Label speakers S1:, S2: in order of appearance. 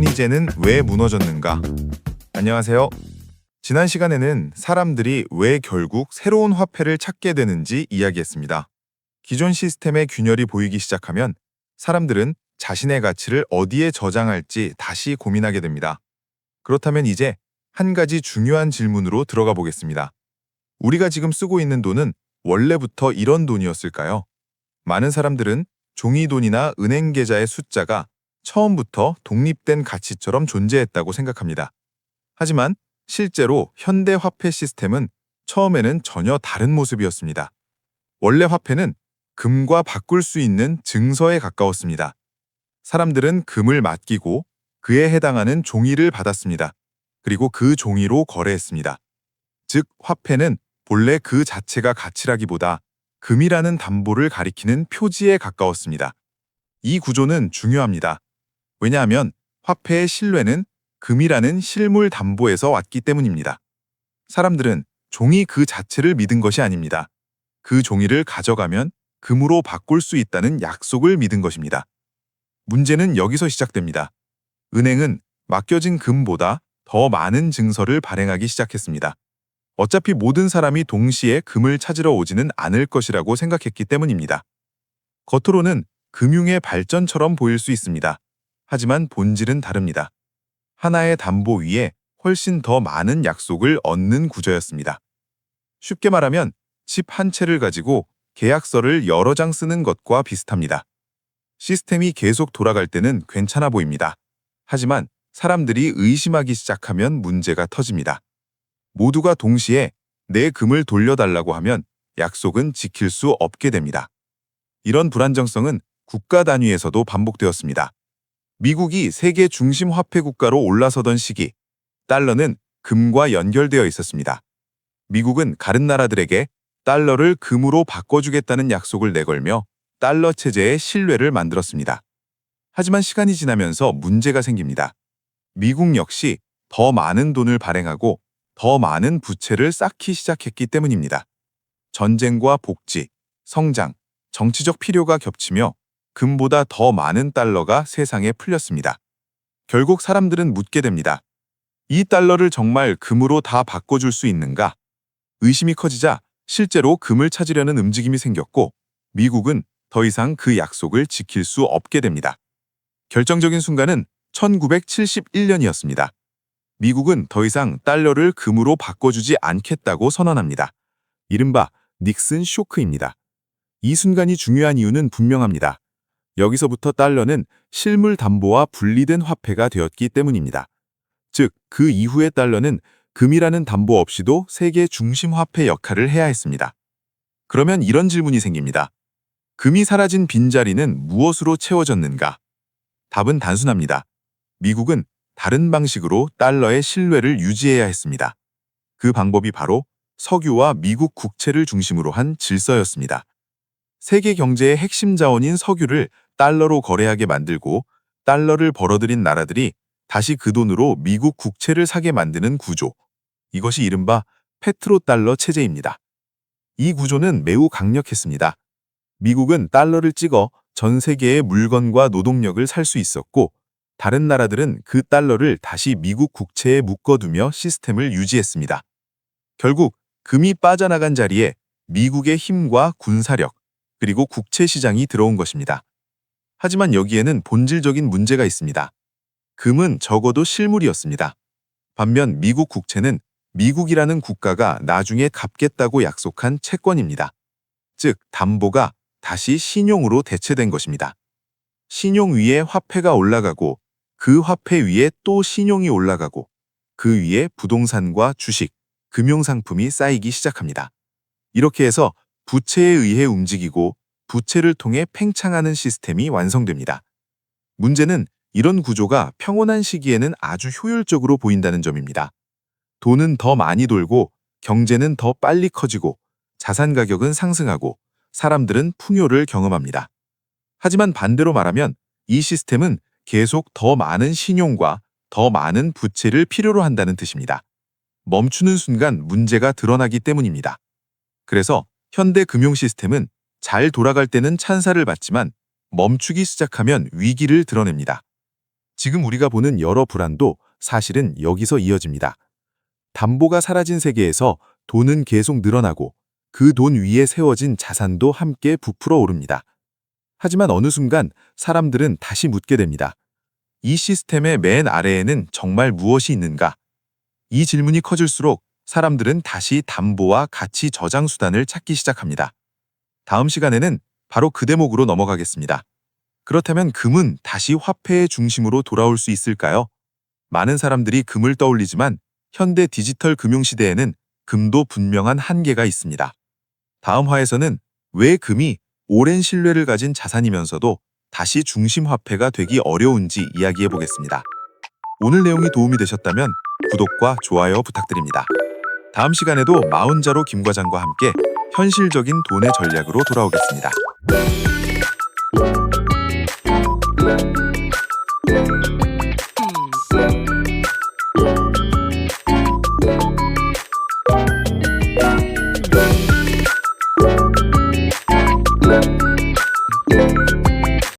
S1: 돈이제는 왜 무너졌는가? 안녕하세요. 지난 시간에는 사람들이 왜 결국 새로운 화폐를 찾게 되는지 이야기했습니다. 기존 시스템의 균열이 보이기 시작하면 사람들은 자신의 가치를 어디에 저장할지 다시 고민하게 됩니다. 그렇다면 이제 한 가지 중요한 질문으로 들어가 보겠습니다. 우리가 지금 쓰고 있는 돈은 원래부터 이런 돈이었을까요? 많은 사람들은 종이 돈이나 은행 계좌의 숫자가 처음부터 독립된 가치처럼 존재했다고 생각합니다. 하지만 실제로 현대 화폐 시스템은 처음에는 전혀 다른 모습이었습니다. 원래 화폐는 금과 바꿀 수 있는 증서에 가까웠습니다. 사람들은 금을 맡기고 그에 해당하는 종이를 받았습니다. 그리고 그 종이로 거래했습니다. 즉, 화폐는 본래 그 자체가 가치라기보다 금이라는 담보를 가리키는 표지에 가까웠습니다. 이 구조는 중요합니다. 왜냐하면 화폐의 신뢰는 금이라는 실물 담보에서 왔기 때문입니다. 사람들은 종이 그 자체를 믿은 것이 아닙니다. 그 종이를 가져가면 금으로 바꿀 수 있다는 약속을 믿은 것입니다. 문제는 여기서 시작됩니다. 은행은 맡겨진 금보다 더 많은 증서를 발행하기 시작했습니다. 어차피 모든 사람이 동시에 금을 찾으러 오지는 않을 것이라고 생각했기 때문입니다. 겉으로는 금융의 발전처럼 보일 수 있습니다. 하지만 본질은 다릅니다. 하나의 담보 위에 훨씬 더 많은 약속을 얻는 구조였습니다. 쉽게 말하면 집 한 채를 가지고 계약서를 여러 장 쓰는 것과 비슷합니다. 시스템이 계속 돌아갈 때는 괜찮아 보입니다. 하지만 사람들이 의심하기 시작하면 문제가 터집니다. 모두가 동시에 내 금을 돌려달라고 하면 약속은 지킬 수 없게 됩니다. 이런 불안정성은 국가 단위에서도 반복되었습니다. 미국이 세계 중심 화폐 국가로 올라서던 시기, 달러는 금과 연결되어 있었습니다. 미국은 다른 나라들에게 달러를 금으로 바꿔주겠다는 약속을 내걸며 달러 체제의 신뢰를 만들었습니다. 하지만 시간이 지나면서 문제가 생깁니다. 미국 역시 더 많은 돈을 발행하고 더 많은 부채를 쌓기 시작했기 때문입니다. 전쟁과 복지, 성장, 정치적 필요가 겹치며 금보다 더 많은 달러가 세상에 풀렸습니다. 결국 사람들은 묻게 됩니다. 이 달러를 정말 금으로 다 바꿔줄 수 있는가? 의심이 커지자 실제로 금을 찾으려는 움직임이 생겼고 미국은 더 이상 그 약속을 지킬 수 없게 됩니다. 결정적인 순간은 1971년이었습니다. 미국은 더 이상 달러를 금으로 바꿔주지 않겠다고 선언합니다. 이른바 닉슨 쇼크입니다. 이 순간이 중요한 이유는 분명합니다. 여기서부터 달러는 실물 담보와 분리된 화폐가 되었기 때문입니다. 즉, 그 이후의 달러는 금이라는 담보 없이도 세계 중심 화폐 역할을 해야 했습니다. 그러면 이런 질문이 생깁니다. 금이 사라진 빈자리는 무엇으로 채워졌는가? 답은 단순합니다. 미국은 다른 방식으로 달러의 신뢰를 유지해야 했습니다. 그 방법이 바로 석유와 미국 국채를 중심으로 한 질서였습니다. 세계 경제의 핵심 자원인 석유를 달러로 거래하게 만들고 달러를 벌어들인 나라들이 다시 그 돈으로 미국 국채를 사게 만드는 구조. 이것이 이른바 페트로달러 체제입니다. 이 구조는 매우 강력했습니다. 미국은 달러를 찍어 전 세계의 물건과 노동력을 살 수 있었고 다른 나라들은 그 달러를 다시 미국 국채에 묶어두며 시스템을 유지했습니다. 결국 금이 빠져나간 자리에 미국의 힘과 군사력, 그리고 국채 시장이 들어온 것입니다. 하지만 여기에는 본질적인 문제가 있습니다. 금은 적어도 실물이었습니다. 반면 미국 국채는 미국이라는 국가가 나중에 갚겠다고 약속한 채권입니다. 즉, 담보가 다시 신용으로 대체된 것입니다. 신용 위에 화폐가 올라가고 그 화폐 위에 또 신용이 올라가고 그 위에 부동산과 주식, 금융상품이 쌓이기 시작합니다. 이렇게 해서 부채에 의해 움직이고 부채를 통해 팽창하는 시스템이 완성됩니다. 문제는 이런 구조가 평온한 시기에는 아주 효율적으로 보인다는 점입니다. 돈은 더 많이 돌고 경제는 더 빨리 커지고 자산 가격은 상승하고 사람들은 풍요를 경험합니다. 하지만 반대로 말하면 이 시스템은 계속 더 많은 신용과 더 많은 부채를 필요로 한다는 뜻입니다. 멈추는 순간 문제가 드러나기 때문입니다. 그래서 현대 금융 시스템은 잘 돌아갈 때는 찬사를 받지만 멈추기 시작하면 위기를 드러냅니다.
S2: 지금 우리가 보는 여러 불안도 사실은 여기서 이어집니다. 담보가 사라진 세계에서 돈은 계속 늘어나고 그 돈 위에 세워진 자산도 함께 부풀어 오릅니다. 하지만 어느 순간 사람들은 다시 묻게 됩니다. 이 시스템의 맨 아래에는 정말 무엇이 있는가? 이 질문이 커질수록 사람들은 다시 담보와 가치 저장 수단을 찾기 시작합니다. 다음 시간에는 바로 그 대목으로 넘어가겠습니다. 그렇다면 금은 다시 화폐의 중심으로 돌아올 수 있을까요? 많은 사람들이 금을 떠올리지만 현대 디지털 금융 시대에는 금도 분명한 한계가 있습니다. 다음 화에서는 왜 금이 오랜 신뢰를 가진 자산이면서도 다시 중심 화폐가 되기 어려운지 이야기해 보겠습니다. 오늘 내용이 도움이 되셨다면 구독과 좋아요 부탁드립니다. 다음 시간에도 마흔자로 김 과장과 함께 현실적인 돈의 전략으로 돌아오겠습니다.